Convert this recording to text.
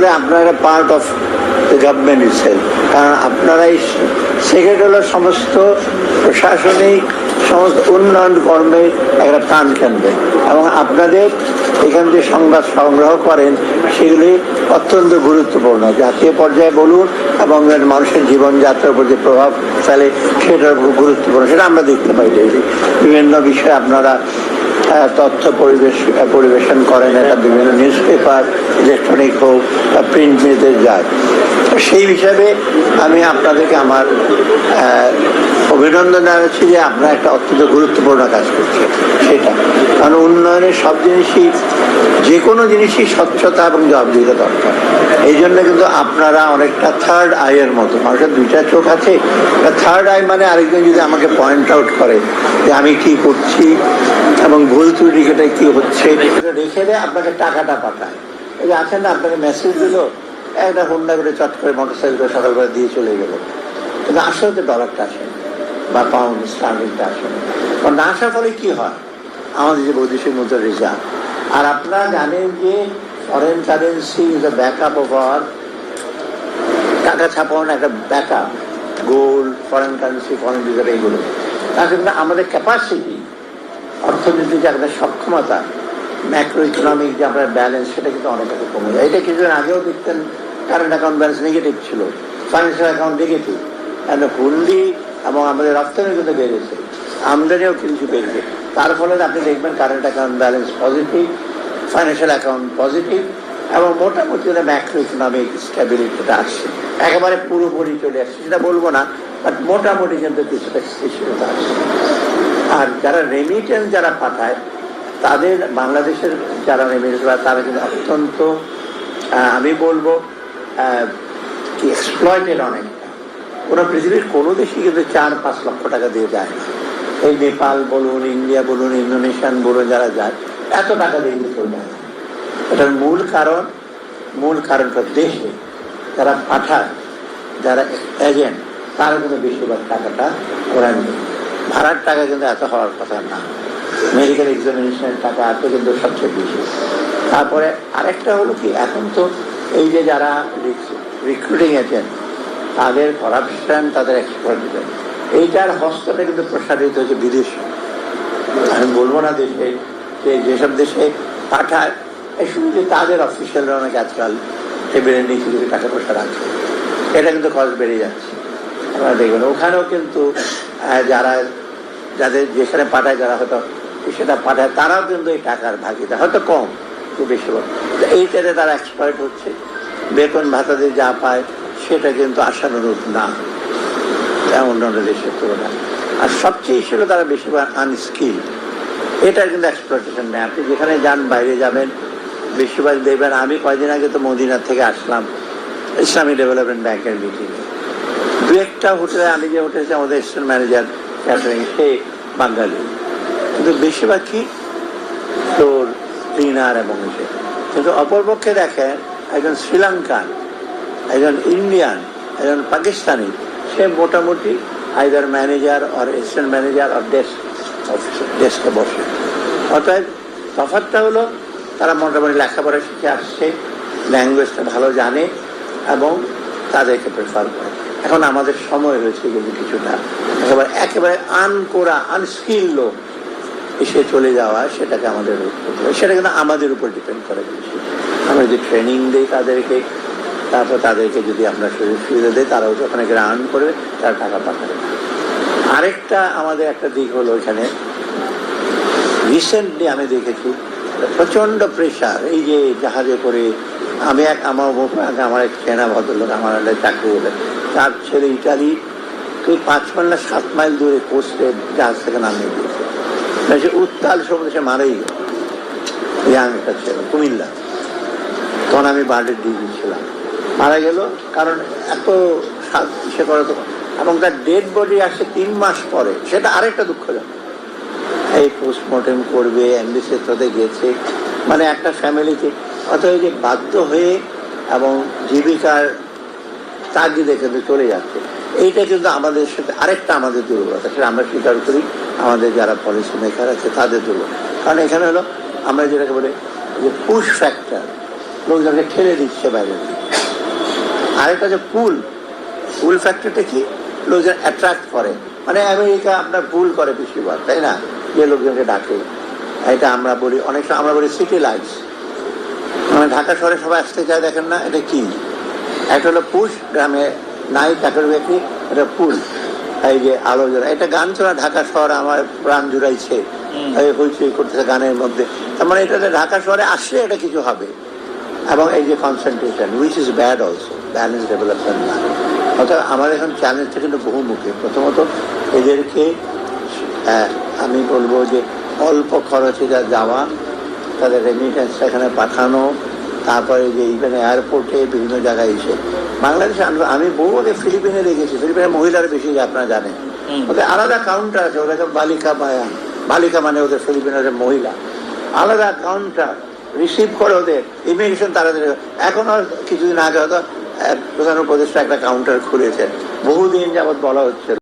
আপনারা part of the government itself, কারণ আপনারাই সেক্রেটারি সমস্ত প্রশাসনিক সমস্ত উন্নয়ন কর্মের একটা প্রাণ কেন্দ্র, এবং আপনাদের এখান যে সংবাদ সংগ্রহ করেন সেগুলি অত্যন্ত গুরুত্বপূর্ণ, জাতীয় পর্যায়ে বলুন এবং মানুষের জীবনযাত্রার উপর যে প্রভাব ফেলে সেটার গুরুত্বপূর্ণ, সেটা আমরা দেখতে পাই ডেইলি। বিভিন্ন বিষয়ে আপনারা তথ্য পরিবেশন করেন, এটা বিভিন্ন নিউজ পেপার, ইলেকট্রনিক হোক বা প্রিন্ট মিডিয়াতে যায়। সেই হিসাবে আমি আপনাদেরকে আমার অভিনন্দন জানাচ্ছি যে আপনারা একটা অত্যন্ত গুরুত্বপূর্ণ কাজ করছেন সেটা, কারণ উন্নয়নের সব জিনিসই, যে কোনো জিনিসই স্বচ্ছতা এবং জবাবদিহিতা দরকার। এই জন্য কিন্তু আপনারা অনেকটা থার্ড আইয়ের মতো, মানুষের দুইটা চোখ আছে, থার্ড আই মানে আরেকজন যদি আমাকে পয়েন্ট আউট করে যে আমি কি করছি এবং ভুল ত্রুটি সেটা কি হচ্ছে, রেখে দেয় আপনাকে টাকাটা পাঠায়। এই যে আছেন না, আপনাকে মেসেজ দিল, একটা হোন্ডা করে চট করে মোটরসাইকেল করে সকালবেলা দিয়ে চলে গেল, কিন্তু আসলে তো ডলারটা আসে বা পাউন্ড স্টার্লিংটা আসে না। কারণ না আসার ফলে কি হয়, আমাদের যে বৈদেশিক মুদ্রা রিজার্ভ, আর আপনারা জানেন যে foreign currency is a backup of our, টাকা ছাপানোর একটা backup, gold, foreign currency, foreign reserve, এইগুলো। তার জন্য আমাদের ক্যাপাসিটি, অর্থনীতির যে একটা সক্ষমতা, ম্যাক্রো ইকোনমিক যে আপনার ব্যালেন্স, সেটা কিন্তু অনেক কমে যায়। এটা কিছুদিন আগেও দেখতেন কারেন্ট অ্যাকাউন্ট ব্যালেন্স নেগেটিভ ছিল, ফাইন্যান্সিয়াল অ্যাকাউন্ট নেগেটিভ, হুন্ডি এবং আমাদের রপ্তানি কিন্তু বেড়েছে, আমদানিও কিছু বেড়েছে। তার ফলে আপনি দেখবেন current account balance positive, financial account positive, এবং মোটামুটি ম্যাক্রো ইকোনমিক স্টেবিলিটিটা আসছে, একেবারে পুরোপুরি চলে আসছে সেটা বলবো না, বাট মোটামুটি কিন্তু কিছুটা স্থিতিশীলতা আসছে। আর যারা রেমিটেন্স যারা পাঠায়, তাদের বাংলাদেশের যারা রেমিটেন্স পাঠায়, তারা কিন্তু অত্যন্ত আমি বলবো কি এক্সপ্লয়েটেড অনেকটা। কোনো পৃথিবীর কোনো দেশই কিন্তু 4-5 লক্ষ টাকা দিয়ে যায় না। এই নেপাল বলুন, ইন্ডিয়া বলুন, ইন্দোনেশিয়ান বলুন, যারা যায় এত টাকা দিয়ে কিন্তু চলে যায়। এটার মূল কারণটা দেশে যারা পাঠায়, যারা এজেন্ট, তারা কিন্তু বেশিরভাগ টাকাটা ওরা নেই। ভাড়ার টাকা কিন্তু এত হওয়ার কথা না, মেডিকেল এক্সামিনেশনের টাকা এত কিন্তু সবচেয়ে বেশি। তারপরে আরেকটা হলো কি, এখন তো এই যে যারা রিক্রুটিং এজেন্ট, তাদের করাপশন, তাদের এক্সপ্লয়েটেশন, এইটার হস্তটা কিন্তু প্রসারিত হয়েছে বিদেশে। আমি বলবো না দেশে, যেসব দেশে পাঠায়, এই শুধু যে তাদের অফিসিয়ালরা অনেক আজকাল টেবিলের নিচে কিছু টাকা পয়সা রাখছে, এটা কিন্তু খরচ বেড়ে যাচ্ছে। আপনারা দেখবেন ওখানেও কিন্তু যাদের যেখানে পাঠায়, যারা হয়তো সেটা পাঠায়, তারাও কিন্তু এই টাকার ভাগিদার, হয়তো কম, খুব বেশি। এইটাতে তারা এক্সপ্লয়েট হচ্ছে, বেতন ভাতা দিয়ে যা পায় সেটা কিন্তু আশানুরূপ না অন্যান্য দেশের তুলনায়। আর সবচেয়ে ছিল তারা বেশিরভাগ আনস্কিল, এটার কিন্তু এক্সপ্লয়েটেশন নেই। আপনি যেখানে যান, বাইরে যাবেন, বেশিরভাগ দেখবেন। আমি কয়েকদিন আগে তো মদিনা থেকে আসলাম ইসলামী ডেভেলপমেন্ট ব্যাংকের মিটিংয়ে, দু একটা হোটেলে, আমি যে হোটেলে আমাদের অ্যাসিস্ট্যান্ট ম্যানেজার ক্যাটারিং, সে বাঙালি, কিন্তু বেশিরভাগ কি তোর ক্লিনার এবং এসে। কিন্তু অপরপক্ষে দেখেন একজন শ্রীলঙ্কান, একজন ইন্ডিয়ান, একজন পাকিস্তানি, সে মোটামুটি আইদার ম্যানেজার আর অ্যাসিস্ট্যান্ট ম্যানেজার আর ডেস্কে বসে। অর্থাৎ তফাৎটা হলো তারা মোটামুটি লেখাপড়া শিখে আসছে, ল্যাঙ্গুয়েজটা ভালো জানে এবং তাদেরকে প্রেফার করে। এখন আমাদের সময় হয়েছে কিন্তু কিছুটা একেবারে আনস্কিল লোক এসে চলে যাওয়া, সেটাকে আমাদের রোধ করতে হবে। সেটা কিন্তু আমাদের উপর ডিপেন্ড করে বেশি। আমরা যদি ট্রেনিং দিই তাদেরকে, তারপর তাদেরকে যদি আমরা সুযোগ সুবিধা দিই, তারাও যখন এখানে আর্ন করবে, তারা টাকা পাঠাবে। আরেকটা আমাদের একটা দিক হলো, এখানে রিসেন্টলি আমি দেখেছি প্রচণ্ড প্রেশার, এই যে জাহাজে করে। আমার এক চেনা ভদ্রলোক আমার একটা চাকরি হলে, তার ছেলে ইটালি, তুই 5 মাইল না 7 মাইল দূরে কোস্টে জাহাজ থেকে নামিয়ে দিয়েছে, সে উত্তাল সমুদ্রে সে মারাই গেল। ইয়াং একটা ছেলে, কুমিল্লা, তখন আমি বার্ডের ডিউটি ছিলাম, মারা গেল। কারণ এত সে করে তো, এবং তার ডেড বডি আসে 3 মাস পরে, সেটা আরেকটা দুঃখজনক। এই পোস্টমর্টেম করবে, অ্যাম্বুলেন্সের সাথে গেছে, মানে একটা ফ্যামিলিকে, অথবা যে বাধ্য হয়ে এবং জীবিকার তাগিদে কিন্তু চলে যাচ্ছে। এইটা কিন্তু আমাদের সাথে আরেকটা আমাদের দুর্বলতা, সেটা আমরা স্বীকার করি, আমাদের যারা পলিসি মেকার আছে তাদের দুর্বলতা। কারণ এখানে হলো আমরা যেটাকে বলি যে পুশ ফ্যাক্টর, লোকজনকে ঠেলে দিচ্ছে বাইরে। আরেকটা যে পুল ফ্যাক্টরটা কি, লোকজন অ্যাট্রাক্ট করে, মানে আমেরিকা আপনার পুল করে বেশিরভাগ, তাই না, যে লোকজনকে ডাকে। এটা আমরা বলি, অনেক সময় আমরা বলি সিটি লাইটস, মানে ঢাকা শহরে সবাই আসতে চায়, দেখেন না এটা কি, একটা হলো পুশ, গ্রামে নাই কাঠের ব্যাপারী, এটা পুল, এই যে আলো জ্বলা, এটা গান চলা ঢাকা শহর আমার প্রাণ জুড়াইছে, হইচই করতেছে গানের মধ্যে। তার মানে এটা ঢাকা শহরে আসলে এটা কিছু হবে। এবং এই যে concentration, which is bad also, balance development না। অর্থাৎ আমার এখন চ্যালেঞ্জটা কিন্তু বহুমুখী। প্রথমত এদেরকে আমি বলবো যে অল্প খরচে যাওয়া, তাদের রেমিটেন্সটা এখানে পাঠানো, তারপরে যে ইভেন এয়ারপোর্টে বিভিন্ন জায়গায় এসে বাংলাদেশে আমি বহু আগে ফিলিপিনে দেখেছি, ফিলিপিনের মহিলারা বেশি, আপনারা জানেন, ওদের আলাদা কাউন্টার আছে, ওদের বালিকা বায়ান, বালিকা মানে ওদের ফিলিপিনের মহিলা, আলাদা কাউন্টার রিসিভ করে ওদের ইমিগ্রেশন তাড়াতাড়ি। এখন আর কিছুদিন আগে হয়তো প্রধান উপদেষ্টা একটা কাউন্টার খুলেছেন, বহুদিন যাবৎ বলা হচ্ছে।